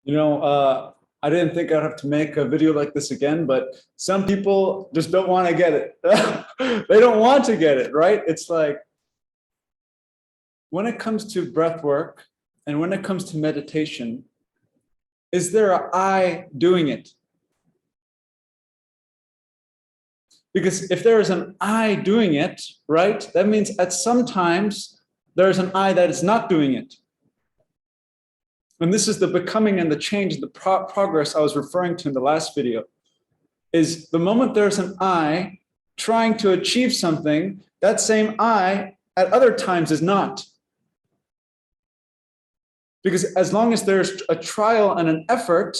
I didn't think I'd have to make a video like this again, but some people just don't want to get it. They don't want to get it, right? It's like when it comes to breath work and when it comes to meditation, is there an I doing it? Because if there is an I doing it, right, that means at some times there's an I that is not doing it. And this is the becoming and the change, the progress I was referring to in the last video, is the moment there's an I trying to achieve something, that same I at other times is not. Because as long as there's a trial and an effort,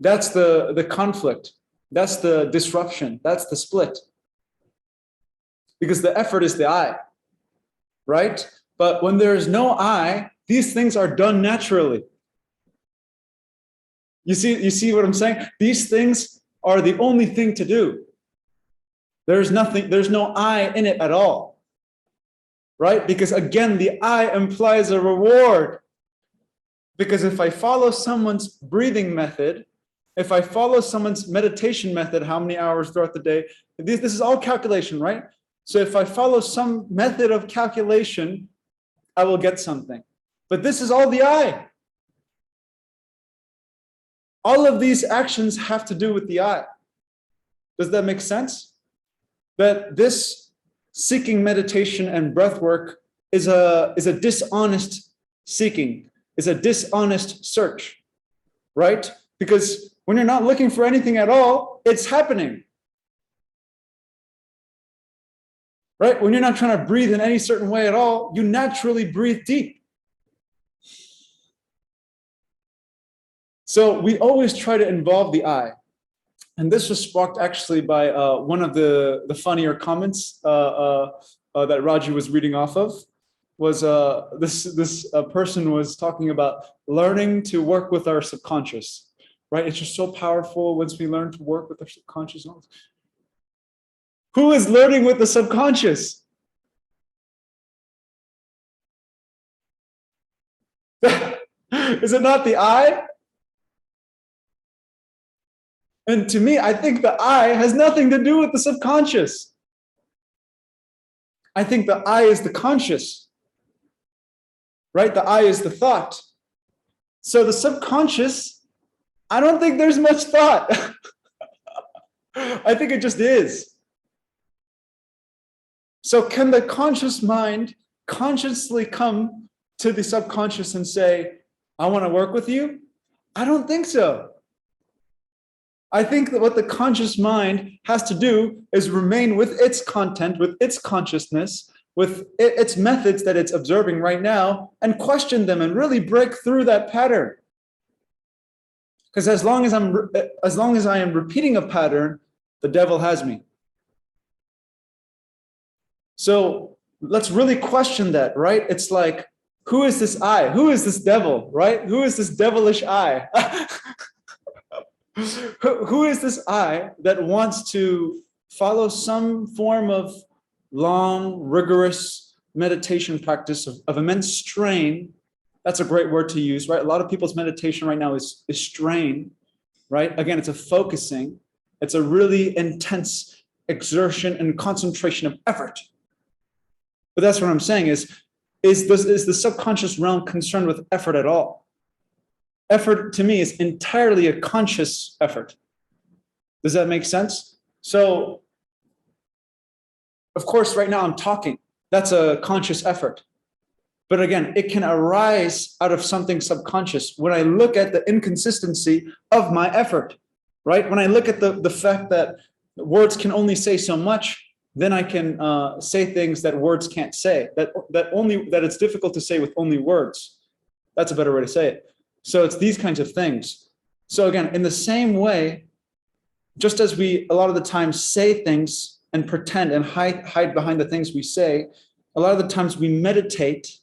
that's the conflict. That's the disruption. That's the split. Because the effort is the I, right? But when there is no I, these things are done naturally. You see what I'm saying? These things are the only thing to do. There's no I in it at all, right? Because again, the I implies a reward. Because if I follow someone's breathing method, if I follow someone's meditation method, how many hours throughout the day, this is all calculation, right? So if I follow some method of calculation, I will get something. But this is all the I. All of these actions have to do with the I. Does that make sense? That this seeking meditation and breath work is a dishonest seeking, is a dishonest search, right? Because when you're not looking for anything at all, it's happening. Right? When you're not trying to breathe in any certain way at all, you naturally breathe deep. So we always try to involve the I. And this was sparked actually by one of the funnier comments that Raji was reading off of. Was this person was talking about learning to work with our subconscious, right? It's just so powerful once we learn to work with our subconscious. Who is learning with the subconscious? Is it not the I? And to me, I think the I has nothing to do with the subconscious. I think the I is the conscious, right? The I is the thought. So the subconscious, I don't think there's much thought. I think it just is. So can the conscious mind consciously come to the subconscious and say, I want to work with you? I don't think so. I think that what the conscious mind has to do is remain with its content, with its consciousness, with its methods that it's observing right now, and question them and really break through that pattern. Because as long as I am repeating a pattern, the devil has me. So let's really question that, right? It's like, who is this I? Who is this devil, right? Who is this devilish I? Who is this I that wants to follow some form of long, rigorous meditation practice of immense strain? That's a great word to use, right? A lot of people's meditation right now is strain, right? Again, it's a focusing. It's a really intense exertion and concentration of effort. But that's what I'm saying is the subconscious realm concerned with effort at all? Effort to me is entirely a conscious effort. Does that make sense? So, of course, right now I'm talking. That's a conscious effort. But again, it can arise out of something subconscious when I look at the inconsistency of my effort, right? When I look at the fact that words can only say so much, then I can say things that words can't say, that it's difficult to say with only words. That's a better way to say it. So it's these kinds of things. So again, in the same way, just as we a lot of the times say things and pretend and hide behind the things we say, a lot of the times we meditate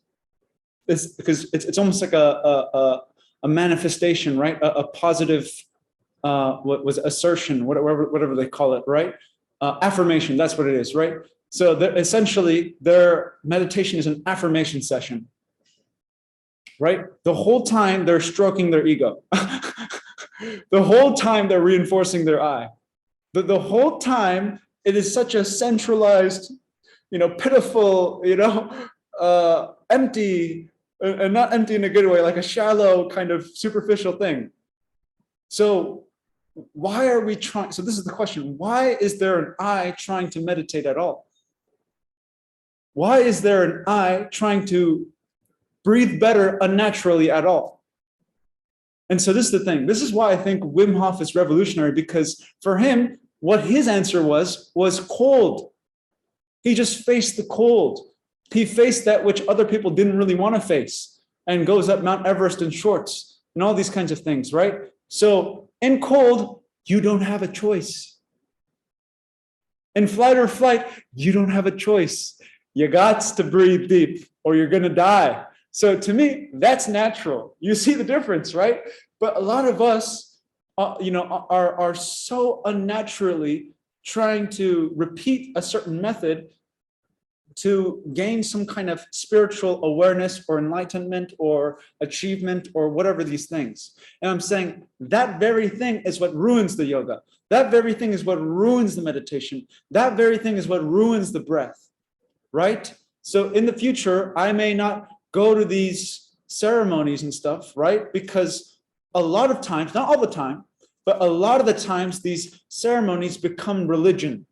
this because it's almost like a manifestation, right? A positive assertion, whatever they call it, right? Affirmation, that's what it is, right? So essentially their meditation is an affirmation session. right? The whole time they're stroking their ego. The whole time they're reinforcing their I. The whole time it is such a centralized, pitiful, empty, and not empty in a good way, like a shallow kind of superficial thing. So why are we trying? So this is the question. Why is there an I trying to meditate at all? Why is there an I trying to breathe better unnaturally at all? And so this is the thing. This is why I think Wim Hof is revolutionary, because for him, what his answer was cold. He just faced the cold. He faced that which other people didn't really want to face, and goes up Mount Everest in shorts and all these kinds of things, right? So in cold, you don't have a choice. In flight or flight, you don't have a choice. You got to breathe deep or you're going to die. So to me, that's natural. You see the difference, right? But a lot of us, are so unnaturally trying to repeat a certain method to gain some kind of spiritual awareness or enlightenment or achievement or whatever these things. And I'm saying that very thing is what ruins the yoga. That very thing is what ruins the meditation. That very thing is what ruins the breath, right? So in the future, I may not go to these ceremonies and stuff, right? Because a lot of times, not all the time, but a lot of the times these ceremonies become religion.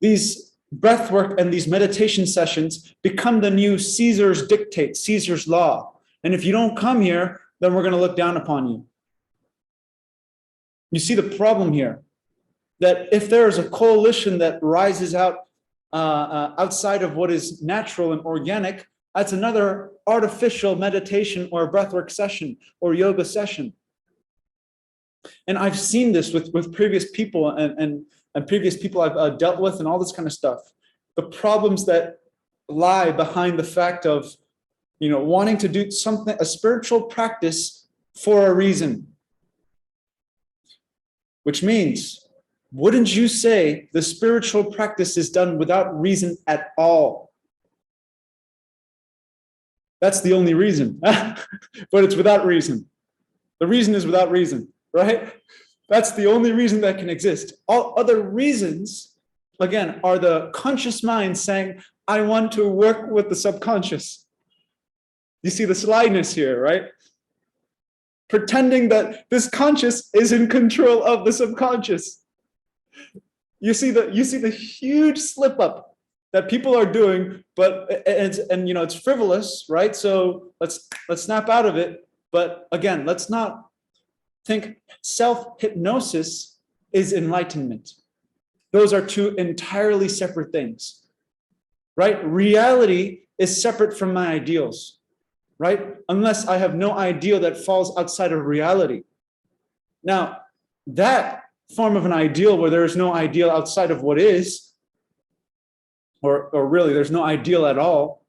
These breathwork and these meditation sessions become the new Caesar's dictate, Caesar's law. And if you don't come here, then we're going to look down upon you. You see the problem here, that if there is a coalition that rises out outside of what is natural and organic, that's another artificial meditation or breathwork session or yoga session. And I've seen this with previous people and previous people I've dealt with and all this kind of stuff. The problems that lie behind the fact of, wanting to do something, a spiritual practice for a reason. Which means, wouldn't you say the spiritual practice is done without reason at all? That's the only reason, but it's without reason. The reason is without reason, right? That's the only reason that can exist. All other reasons, again, are the conscious mind saying, I want to work with the subconscious. You see the slyness here, right? Pretending that this conscious is in control of the subconscious. You see the huge slip up that people are doing, but it's frivolous, right? So let's snap out of it. But again, let's not think self-hypnosis is enlightenment. Those are two entirely separate things, right? Reality is separate from my ideals, right? Unless I have no ideal that falls outside of reality. Now, that form of an ideal where there is no ideal outside of what is, or really there's no ideal at all,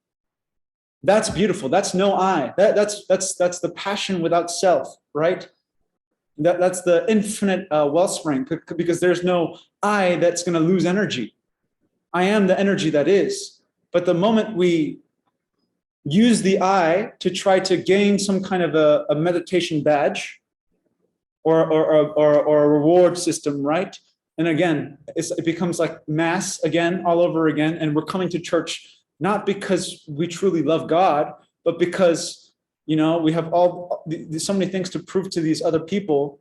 that's beautiful. That's no I. That's the passion without self, right? That's the infinite wellspring, because there's no I that's going to lose energy. I am the energy that is. But the moment we use the I to try to gain some kind of a meditation badge or a reward system, right? And again, it becomes like mass again, all over again. And we're coming to church not because we truly love God, but because, we have so many things to prove to these other people,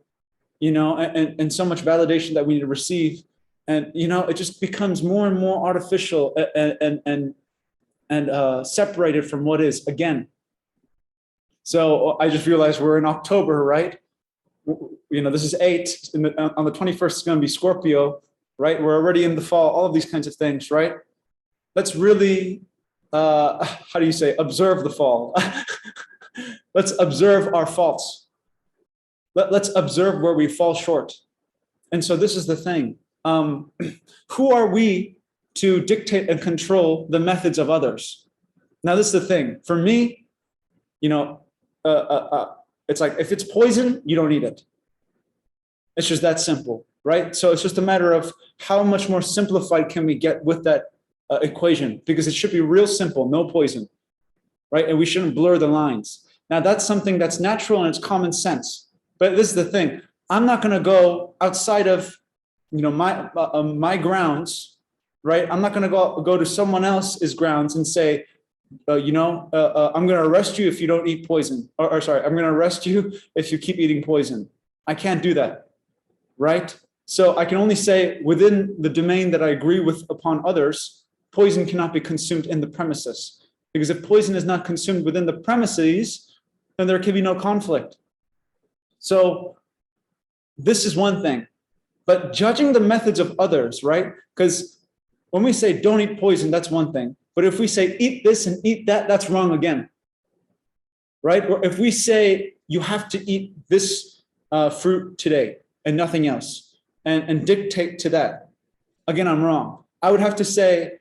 and so much validation that we need to receive. And, it just becomes more and more artificial and separated from what is again. So I just realized we're in October, right? This is 8, on the 21st is going to be Scorpio, right? We're already in the fall, all of these kinds of things, right? Let's really, observe the fall. Let's observe our faults. Let's observe where we fall short. And so this is the thing. Who are we to dictate and control the methods of others? Now, this is the thing. For me, it's like, if it's poison, you don't eat it. It's just that simple, right? So it's just a matter of how much more simplified can we get with that equation, because it should be real simple, no poison, right? And we shouldn't blur the lines. Now that's something that's natural and it's common sense. But this is the thing: I'm not going to go outside of, my grounds, right? I'm not going to go to someone else's grounds and say, I'm going to arrest you if you don't eat poison, or sorry, I'm going to arrest you if you keep eating poison. I can't do that, right? So I can only say within the domain that I agree with upon others, poison cannot be consumed in the premises. Because if poison is not consumed within the premises, then there can be no conflict. So this is one thing. But judging the methods of others, right? Because when we say don't eat poison, that's one thing. But if we say eat this and eat that, that's wrong again, right? Or if we say you have to eat this fruit today and nothing else, and dictate to that, again, I'm wrong. I would have to say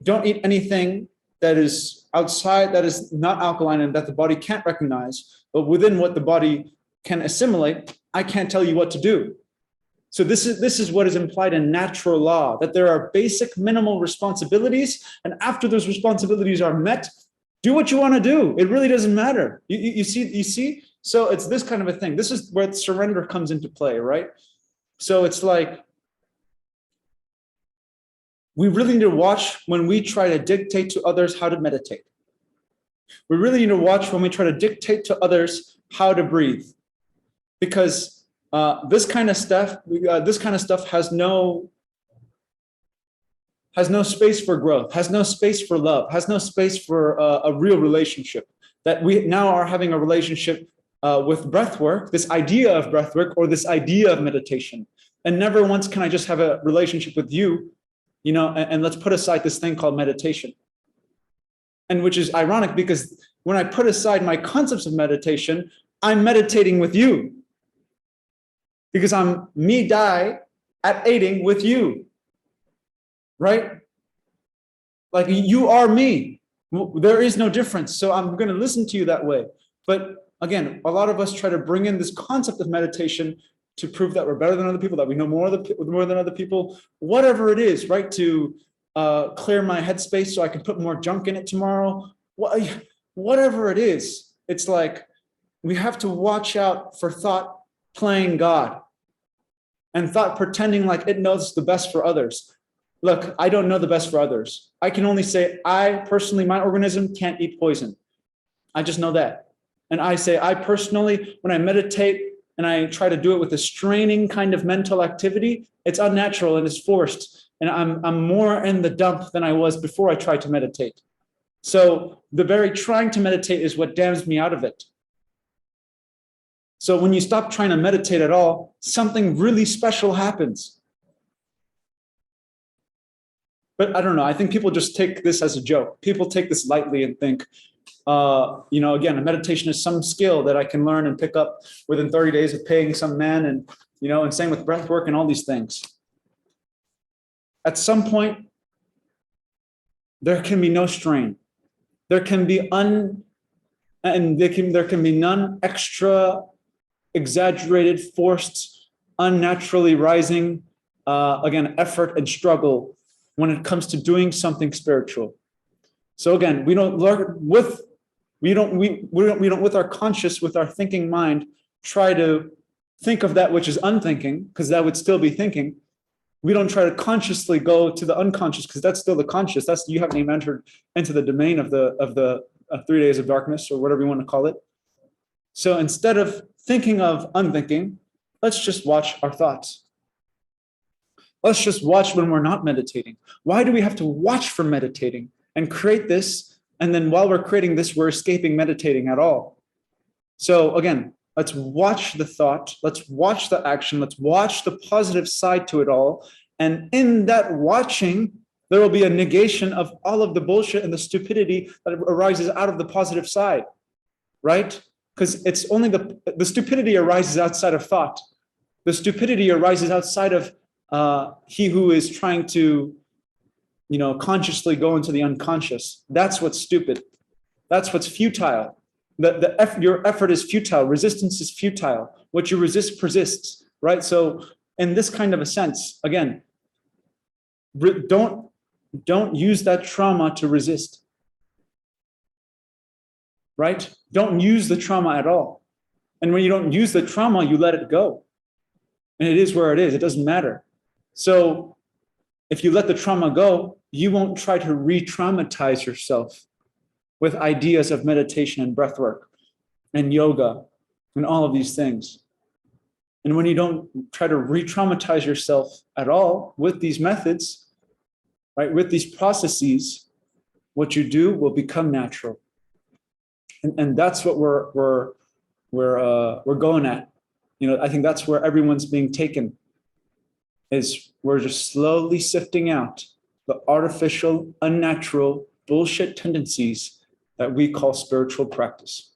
don't eat anything that is outside, that is not alkaline and that the body can't recognize, but within what the body can assimilate, I can't tell you what to do. So this is what is implied in natural law, that there are basic minimal responsibilities, and after those responsibilities are met, do what you want to do. It really doesn't matter. You see? So it's this kind of a thing. This is where surrender comes into play, right? So it's like, we really need to watch when we try to dictate to others how to meditate. We really need to watch when we try to dictate to others how to breathe, because this kind of stuff has no space for growth, has no space for love, has no space for a real relationship. That we now are having a relationship with breath work, this idea of breath work, or this idea of meditation. And never once can I just have a relationship with you, and let's put aside this thing called meditation. And which is ironic, because when I put aside my concepts of meditation, I'm meditating with you. Because I'm me die at aiding with you, right? Like you are me. There is no difference. So I'm going to listen to you that way. But again, a lot of us try to bring in this concept of meditation to prove that we're better than other people, that we know more than other people, whatever it is, right? To clear my headspace so I can put more junk in it tomorrow. Whatever it is, it's like we have to watch out for thought playing God. And thought pretending like it knows the best for others. Look, I don't know the best for others. I can only say I personally, my organism can't eat poison. I just know that. And I say I personally, when I meditate and I try to do it with a straining kind of mental activity, it's unnatural and it's forced. And I'm more in the dump than I was before I tried to meditate. So the very trying to meditate is what damns me out of it. So when you stop trying to meditate at all, something really special happens. But I don't know. I think people just take this as a joke. People take this lightly and think, again, a meditation is some skill that I can learn and pick up within 30 days of paying some man, and same with breath work and all these things. At some point, there can be no strain. There can be there can be none extra exaggerated, forced, unnaturally rising, effort and struggle when it comes to doing something spiritual. So again, we don't with our conscious, with our thinking mind, try to think of that which is unthinking, because that would still be thinking. We don't try to consciously go to the unconscious, because that's still the conscious. You haven't even entered into the domain of the 3 days of darkness, or whatever you want to call it. So instead of thinking of unthinking, let's just watch our thoughts. Let's just watch when we're not meditating. Why do we have to watch for meditating and create this? And then while we're creating this, we're escaping meditating at all. So again, let's watch the thought. Let's watch the action. Let's watch the positive side to it all. And in that watching, there will be a negation of all of the bullshit and the stupidity that arises out of the positive side, right? Because it's only the stupidity arises outside of thought. The stupidity arises outside of he who is trying to, consciously go into the unconscious. That's what's stupid. That's what's futile. Your effort is futile. Resistance is futile. What you resist persists, right? So in this kind of a sense, again, don't don't use that trauma to resist. Right? Don't use the trauma at all. And when you don't use the trauma, you let it go. And it is where it is. It doesn't matter. So if you let the trauma go, you won't try to re-traumatize yourself with ideas of meditation and breath work and yoga and all of these things. And when you don't try to re-traumatize yourself at all with these methods, right, with these processes, what you do will become natural. And that's what we're going at. You know, I think that's where everyone's being taken, is we're just slowly sifting out the artificial, unnatural, bullshit tendencies that we call spiritual practice.